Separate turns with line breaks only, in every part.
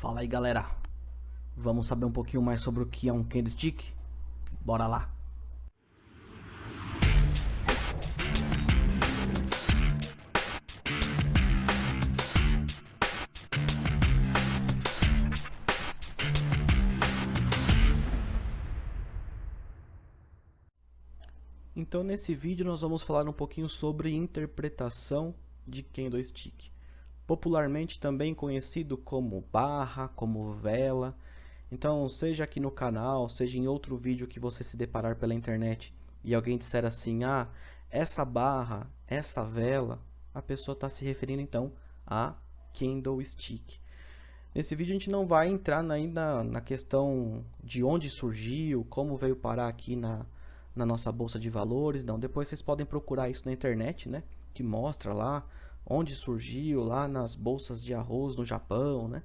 Fala aí, galera. Vamos saber um pouquinho mais sobre o que é um candlestick? Bora lá. Então, nesse vídeo nós vamos falar um pouquinho sobre interpretação de candlestick, popularmente também conhecido como barra, como vela. Então, seja aqui no canal, seja em outro vídeo que você se deparar pela internet e alguém disser assim, essa barra, essa vela, a pessoa está se referindo então a candlestick. Nesse vídeo a gente não vai entrar ainda na questão de onde surgiu, como veio parar aqui na nossa bolsa de valores, não. Depois vocês podem procurar isso na internet, né? Que mostra lá onde surgiu, lá nas bolsas de arroz no Japão, né?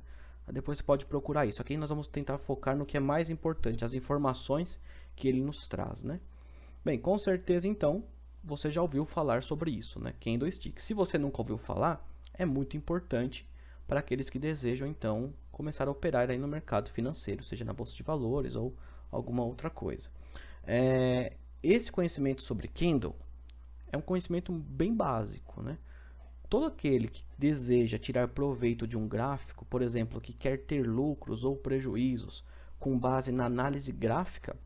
Depois você pode procurar isso. Aqui nós vamos tentar focar no que é mais importante, as informações que ele nos traz, né? Bem, com certeza então você já ouviu falar sobre isso, né? Candlestick. Se você nunca ouviu falar, é muito importante para aqueles que desejam então começar a operar aí no mercado financeiro, seja na bolsa de valores ou alguma outra coisa. Esse conhecimento sobre candle é um conhecimento bem básico, né? Todo aquele que deseja tirar proveito de um gráfico, por exemplo, que quer ter lucros ou prejuízos com base na análise gráfica,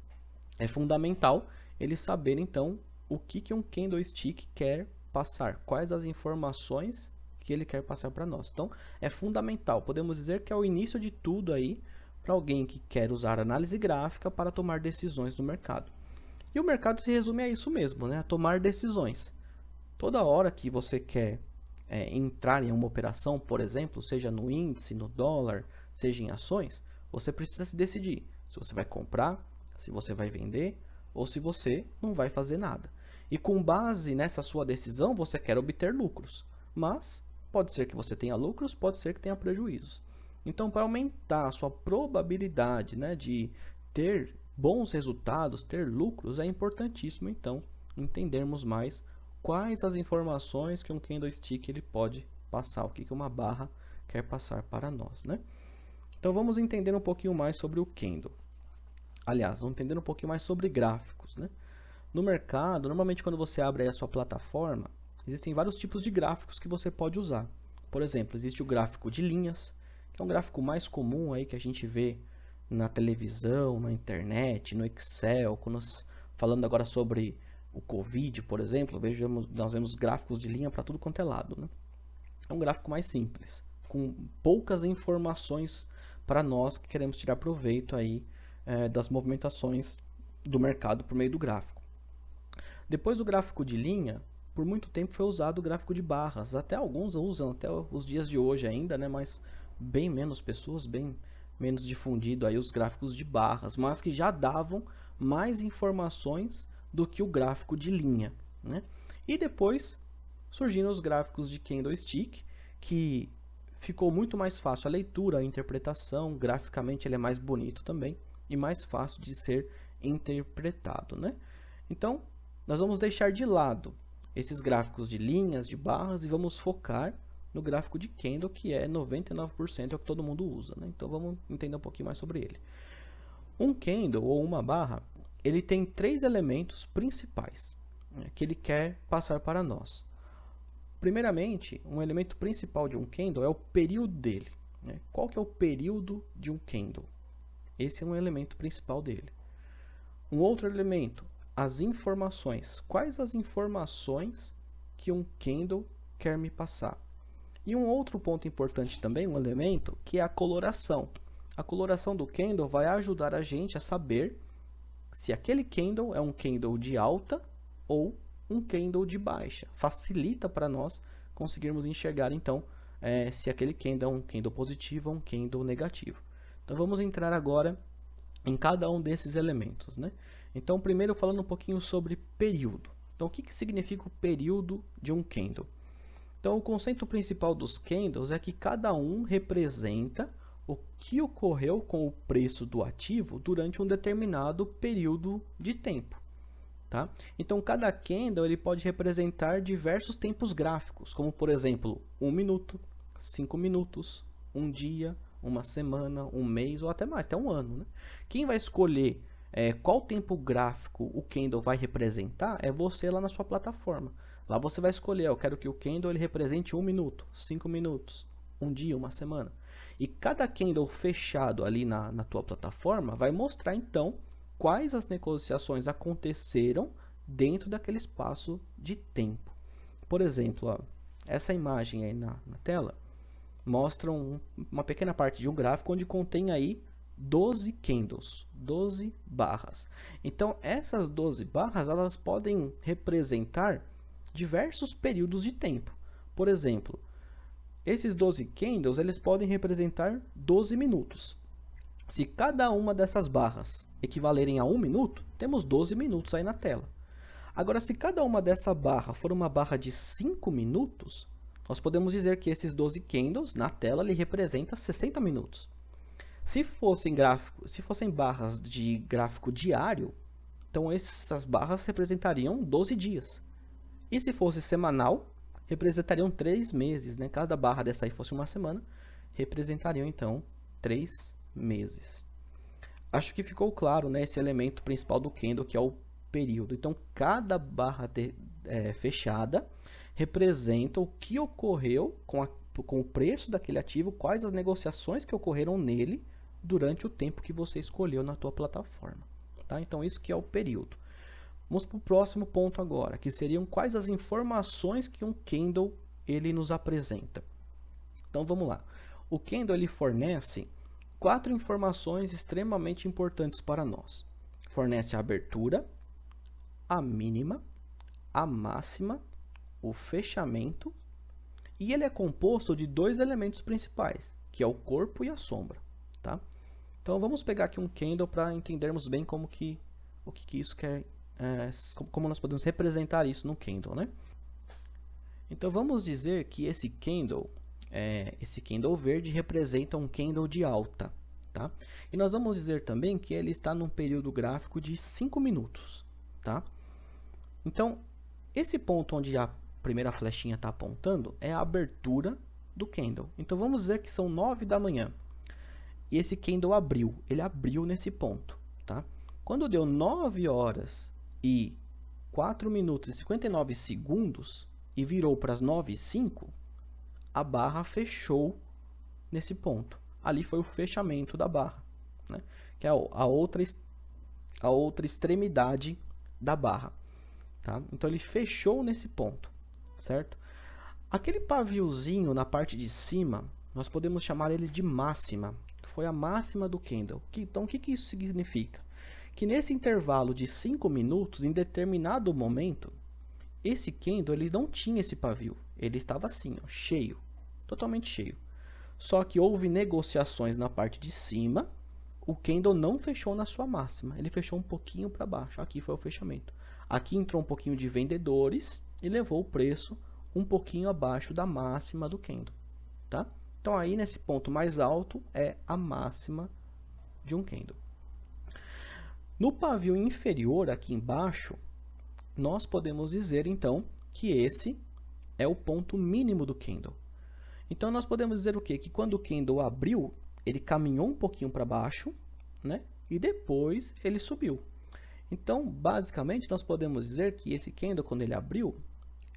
é fundamental ele saber então o que um candlestick quer passar, quais as informações que ele quer passar para nós. Então, é fundamental, podemos dizer que é o início de tudo aí para alguém que quer usar análise gráfica para tomar decisões no mercado. E o mercado se resume a isso mesmo, né? A tomar decisões. Toda hora que você quer entrar em uma operação, por exemplo, seja no índice, no dólar, seja em ações, você precisa se decidir se você vai comprar, se você vai vender ou se você não vai fazer nada. E com base nessa sua decisão, você quer obter lucros, mas pode ser que você tenha lucros, pode ser que tenha prejuízos. Então, para aumentar a sua probabilidade, né, de ter bons resultados, ter lucros, é importantíssimo então entendermos mais quais as informações que um candlestick ele pode passar, o que uma barra quer passar para nós, né? Então vamos entender um pouquinho mais sobre o candle. Aliás, vamos entender um pouquinho mais sobre gráficos, né? No mercado, normalmente quando você abre aí a sua plataforma, existem vários tipos de gráficos que você pode usar. Por exemplo, existe o gráfico de linhas, que é um gráfico mais comum aí que a gente vê na televisão, na internet, no Excel, quando nós, falando agora sobre o Covid, por exemplo, nós vemos gráficos de linha para tudo quanto é lado, né? É um gráfico mais simples, com poucas informações para nós que queremos tirar proveito aí das movimentações do mercado por meio do gráfico. Depois do gráfico de linha, por muito tempo foi usado o gráfico de barras. Até alguns usam até os dias de hoje ainda, né? Mas bem menos pessoas, bem menos difundido aí os gráficos de barras, mas que já davam mais informações do que o gráfico de linha, né? E depois surgiram os gráficos de candlestick, que ficou muito mais fácil a leitura, a interpretação, graficamente ele é mais bonito também e mais fácil de ser interpretado, né? Então, nós vamos deixar de lado esses gráficos de linhas, de barras e vamos focar no gráfico de candle, que é 99% é o que todo mundo usa, né? Então vamos entender um pouquinho mais sobre ele. Um candle ou uma barra, ele tem três elementos principais, né, que ele quer passar para nós. Primeiramente, um elemento principal de um candle é o período dele, né? Qual que é o período de um candle? Esse é um elemento principal dele. Um outro elemento, as informações. Quais as informações que um candle quer me passar? E um outro ponto importante também, um elemento, que é a coloração. A coloração do candle vai ajudar a gente a saber se aquele candle é um candle de alta ou um candle de baixa. Facilita para nós conseguirmos enxergar, então, se aquele candle é um candle positivo ou um candle negativo. Então, vamos entrar agora em cada um desses elementos, né? Então, primeiro falando um pouquinho sobre período. Então, o que significa o período de um candle? Então, o conceito principal dos candles é que cada um representa o que ocorreu com o preço do ativo durante um determinado período de tempo, tá? Então, cada candle ele pode representar diversos tempos gráficos, como por exemplo, 1 minuto, 5 minutos, 1 dia, uma semana, um mês ou até mais, até um ano, né? Quem vai escolher qual tempo gráfico o candle vai representar é você lá na sua plataforma. Lá você vai escolher, eu quero que o candle ele represente 1 minuto, 5 minutos, um dia, uma semana. E cada candle fechado ali na tua plataforma vai mostrar então quais as negociações aconteceram dentro daquele espaço de tempo. Por exemplo, ó, essa imagem aí na tela mostra uma pequena parte de um gráfico onde contém aí 12 candles, 12 barras. Então essas 12 barras elas podem representar diversos períodos de tempo. Por exemplo, esses 12 candles eles podem representar 12 minutos. Se cada uma dessas barras equivalerem a 1 minuto, temos 12 minutos aí na tela. Agora, se cada uma dessa barra for uma barra de 5 minutos, nós podemos dizer que esses 12 candles na tela ele representa 60 minutos. Se fossem barras de gráfico diário, então essas barras representariam 12 dias. E se fosse semanal, representariam 3 meses, né? Cada barra dessa aí fosse uma semana, representariam então 3 meses. Acho que ficou claro, né, esse elemento principal do candle, que é o período. Então, cada barra fechada representa o que ocorreu com o preço daquele ativo, quais as negociações que ocorreram nele durante o tempo que você escolheu na tua plataforma. Tá? Então, isso que é o período. Vamos para o próximo ponto agora, que seriam quais as informações que um candle ele nos apresenta. Então, vamos lá. O candle ele fornece 4 informações extremamente importantes para nós. Fornece a abertura, a mínima, a máxima, o fechamento, e ele é composto de 2 elementos principais, que é o corpo e a sombra, tá? Então vamos pegar aqui um candle para entendermos bem o que isso quer, como nós podemos representar isso no candle, né? Então vamos dizer que esse candle verde representa um candle de alta, tá? E nós vamos dizer também que ele está num período gráfico de 5 minutos, tá? Então, esse ponto onde a primeira flechinha está apontando é a abertura do candle. Então, vamos dizer que são 9 da manhã. E esse candle abriu. Ele abriu nesse ponto, tá? Quando deu 9 horas e 4 minutos e 59 segundos e virou para as 9h05, a barra fechou nesse ponto. Ali foi o fechamento da barra, né? Que é a outra extremidade da barra. Tá? Então ele fechou nesse ponto, certo? Aquele paviozinho na parte de cima, nós podemos chamar ele de máxima, que foi a máxima do candle. Então o que isso significa? Que nesse intervalo de 5 minutos, em determinado momento, esse candle ele não tinha esse pavio, ele estava assim, ó, cheio, totalmente cheio. Só que houve negociações na parte de cima, o candle não fechou na sua máxima, ele fechou um pouquinho para baixo, aqui foi o fechamento. Aqui entrou um pouquinho de vendedores e levou o preço um pouquinho abaixo da máxima do candle, tá? Então aí nesse ponto mais alto é a máxima de um candle. No pavio inferior aqui embaixo, nós podemos dizer então que esse é o ponto mínimo do candle. Então nós podemos dizer o quê? Que quando o candle abriu, ele caminhou um pouquinho para baixo, né? E depois ele subiu. Então, basicamente, nós podemos dizer que esse candle, quando ele abriu,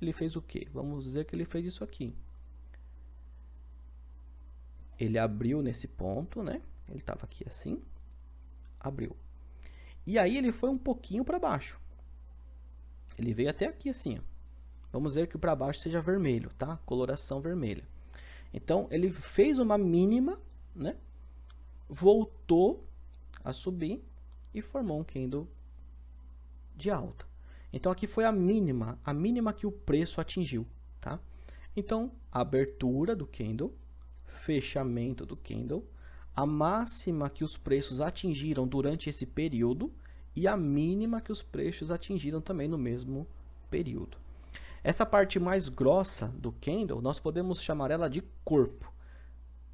ele fez o quê? Vamos dizer que ele fez isso aqui. Ele abriu nesse ponto, né? Ele estava aqui assim, abriu. E aí ele foi um pouquinho para baixo. Ele veio até aqui assim, ó. Vamos dizer que para baixo seja vermelho, tá? Coloração vermelha. Então, ele fez uma mínima, né? Voltou a subir e formou um candle de alta. Então aqui foi a mínima que o preço atingiu, tá? Então, a abertura do candle, fechamento do candle, a máxima que os preços atingiram durante esse período e a mínima que os preços atingiram também no mesmo período. Essa parte mais grossa do candle, nós podemos chamar ela de corpo,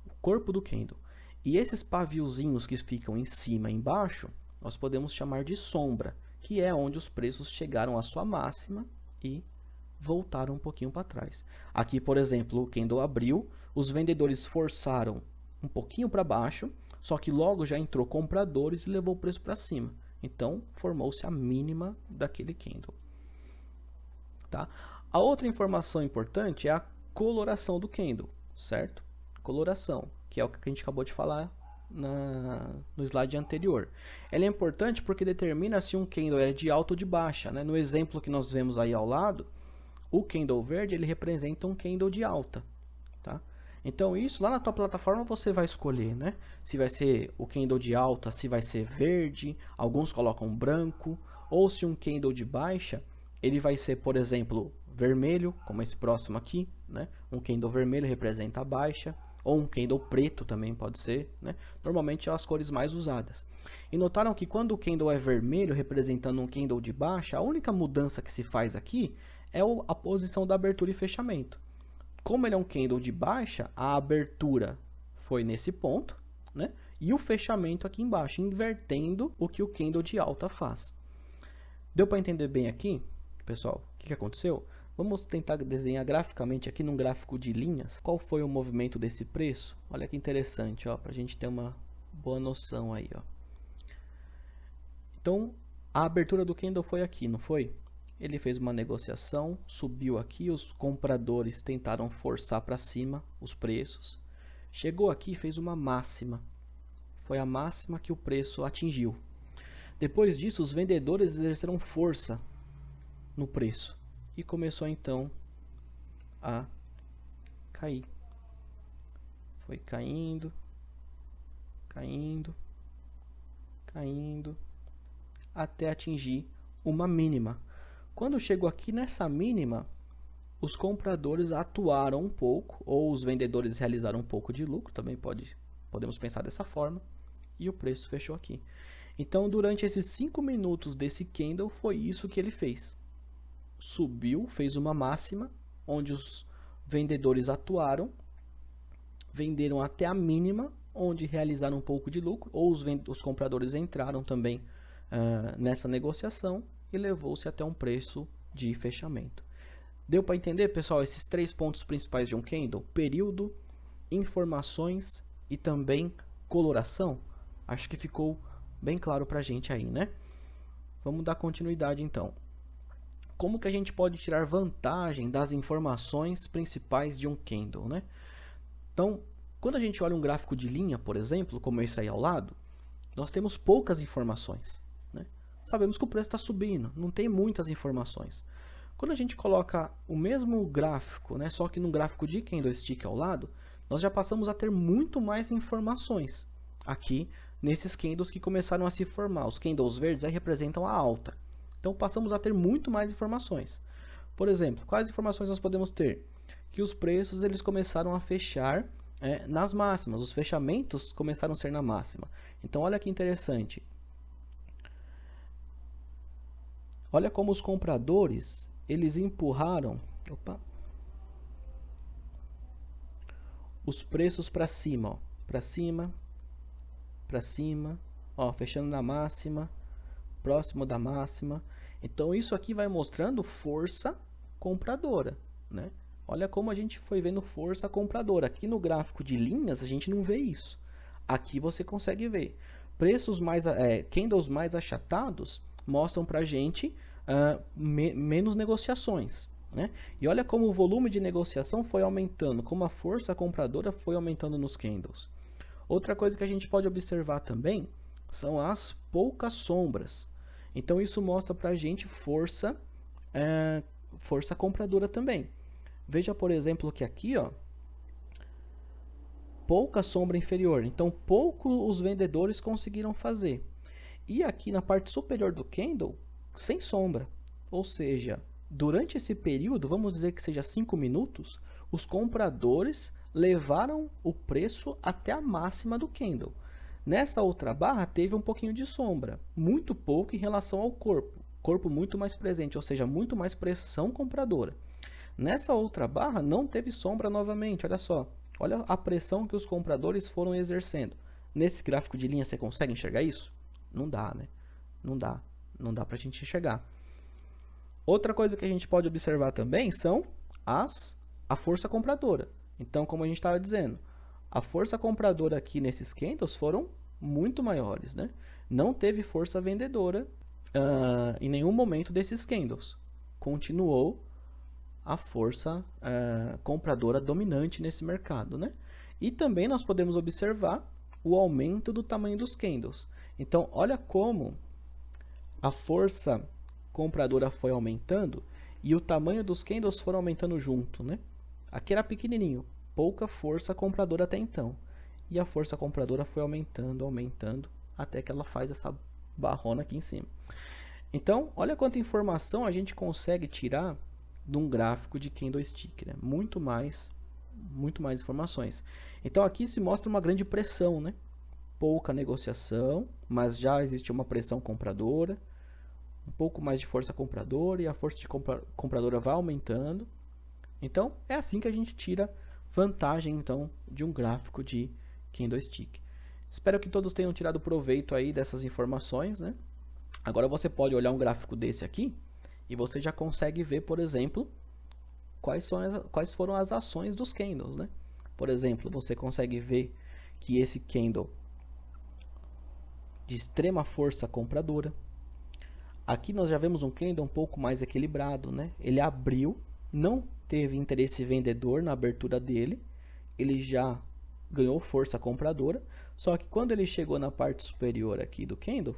o corpo do candle. E esses paviozinhos que ficam em cima e embaixo, nós podemos chamar de sombra, que é onde os preços chegaram à sua máxima e voltaram um pouquinho para trás. Aqui, por exemplo, o candle abriu, os vendedores forçaram um pouquinho para baixo, só que logo já entrou compradores e levou o preço para cima. Então, formou-se a mínima daquele candle. Tá? A outra informação importante é a coloração do candle, certo? Coloração, que é o que a gente acabou de falar no slide anterior. Ela é importante porque determina se um candle é de alta ou de baixa, né? No exemplo que nós vemos aí ao lado, o candle verde ele representa um candle de alta, tá? Então isso lá na tua plataforma você vai escolher, né? Se vai ser o candle de alta, se vai ser verde, alguns colocam branco, ou se um candle de baixa, ele vai ser, por exemplo, vermelho, como esse próximo aqui, né? Um candle vermelho representa a baixa, ou um candle preto também pode ser, né? Normalmente são as cores mais usadas. E notaram que quando o candle é vermelho, representando um candle de baixa, a única mudança que se faz aqui é a posição da abertura e fechamento. Como ele é um candle de baixa, a abertura foi nesse ponto, né? E o fechamento aqui embaixo, invertendo o que o candle de alta faz. Deu para entender bem aqui, pessoal, o que aconteceu? Vamos tentar desenhar graficamente aqui num gráfico de linhas qual foi o movimento desse preço. Olha que interessante, ó, para a gente ter uma boa noção aí, ó. Então, a abertura do candle foi aqui, não foi? Ele fez uma negociação, subiu aqui, os compradores tentaram forçar para cima os preços. Chegou aqui e fez uma máxima. Foi a máxima que o preço atingiu. Depois disso, os vendedores exerceram força no preço. E começou então a cair. Foi caindo, caindo, caindo, até atingir uma mínima. Quando chegou aqui nessa mínima, os compradores atuaram um pouco, ou os vendedores realizaram um pouco de lucro, também podemos pensar dessa forma, e o preço fechou aqui. Então, durante esses 5 minutos desse candle, foi isso que ele fez. Subiu, fez uma máxima, onde os vendedores atuaram, venderam até a mínima, onde realizaram um pouco de lucro, ou os compradores entraram também nessa negociação e levou-se até um preço de fechamento. Deu para entender, pessoal, esses 3 pontos principais de um candle? Período, informações e também coloração? Acho que ficou bem claro para a gente aí, né? Vamos dar continuidade então. Como que a gente pode tirar vantagem das informações principais de um candle, né? Então, quando a gente olha um gráfico de linha, por exemplo, como esse aí ao lado, nós temos poucas informações, né? Sabemos que o preço está subindo, não tem muitas informações. Quando a gente coloca o mesmo gráfico, né, só que num gráfico de candlestick ao lado, nós já passamos a ter muito mais informações aqui nesses candles que começaram a se formar. Os candles verdes aí representam a alta. Então passamos a ter muito mais informações. Por exemplo, quais informações nós podemos ter? Que os preços eles começaram a fechar nas máximas, os fechamentos começaram a ser na máxima. Então olha que interessante. Olha como os compradores eles empurraram os preços para cima, ó, para cima, para cima, ó, fechando na máxima, próximo da máxima. Então isso aqui vai mostrando força compradora, né? Olha como a gente foi vendo força compradora. Aqui no gráfico de linhas a gente não vê isso. Aqui você consegue ver. Preços candles mais achatados mostram para a gente menos negociações, né? E olha como o volume de negociação foi aumentando, como a força compradora foi aumentando nos candles. Outra coisa que a gente pode observar também são as poucas sombras. Então isso mostra para a gente força compradora também. Veja, por exemplo, que aqui, ó, pouca sombra inferior. Então pouco os vendedores conseguiram fazer. E aqui na parte superior do candle, sem sombra. Ou seja, durante esse período, vamos dizer que seja 5 minutos, os compradores levaram o preço até a máxima do candle. Nessa outra barra teve um pouquinho de sombra, muito pouco em relação ao corpo muito mais presente, ou seja, muito mais pressão compradora. Nessa outra barra não teve sombra novamente, olha só, olha a pressão que os compradores foram exercendo. Nesse gráfico de linha você consegue enxergar isso? Não dá, né? Não dá para a gente enxergar. Outra coisa que a gente pode observar também são a força compradora. Então, como a gente estava dizendo, a força compradora aqui nesses candles foram muito maiores, né? Não teve força vendedora em nenhum momento desses candles. Continuou a força compradora dominante nesse mercado, né? E também nós podemos observar o aumento do tamanho dos candles. Então, olha como a força compradora foi aumentando e o tamanho dos candles foram aumentando junto, né? Aqui era pequenininho, pouca força compradora até então. E a força compradora foi aumentando, aumentando, até que ela faz essa barrona aqui em cima. Então, olha quanta informação a gente consegue tirar de um gráfico de candlestick, né? Muito mais informações. Então, aqui se mostra uma grande pressão, né? Pouca negociação, mas já existe uma pressão compradora, um pouco mais de força compradora, e a força de compradora vai aumentando. Então, é assim que a gente tira vantagem, então, de um gráfico de candlestick. Espero que todos tenham tirado proveito aí dessas informações, né? Agora você pode olhar um gráfico desse aqui e você já consegue ver, por exemplo, quais foram as ações dos candles, né? Por exemplo, você consegue ver que esse candle de extrema força compradora. Aqui nós já vemos um candle um pouco mais equilibrado, né? Ele abriu, não teve interesse vendedor na abertura dele, ele já ganhou força compradora, só que quando ele chegou na parte superior aqui do candle,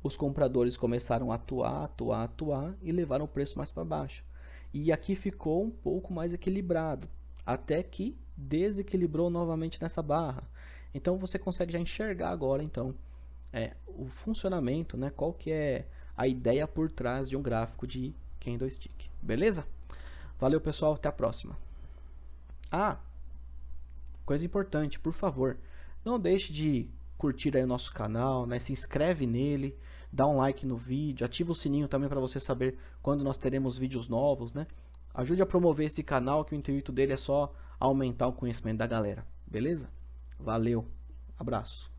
os compradores começaram a atuar e levaram o preço mais para baixo. E aqui ficou um pouco mais equilibrado, até que desequilibrou novamente nessa barra. Então você consegue já enxergar agora então o funcionamento, né? Qual que é a ideia por trás de um gráfico de candlestick. Beleza? Valeu, pessoal, até a próxima. Coisa importante, por favor, não deixe de curtir aí o nosso canal, né? Se inscreve nele, dá um like no vídeo, ativa o sininho também para você saber quando nós teremos vídeos novos, né? Ajude a promover esse canal, que o intuito dele é só aumentar o conhecimento da galera, beleza? Valeu, abraço.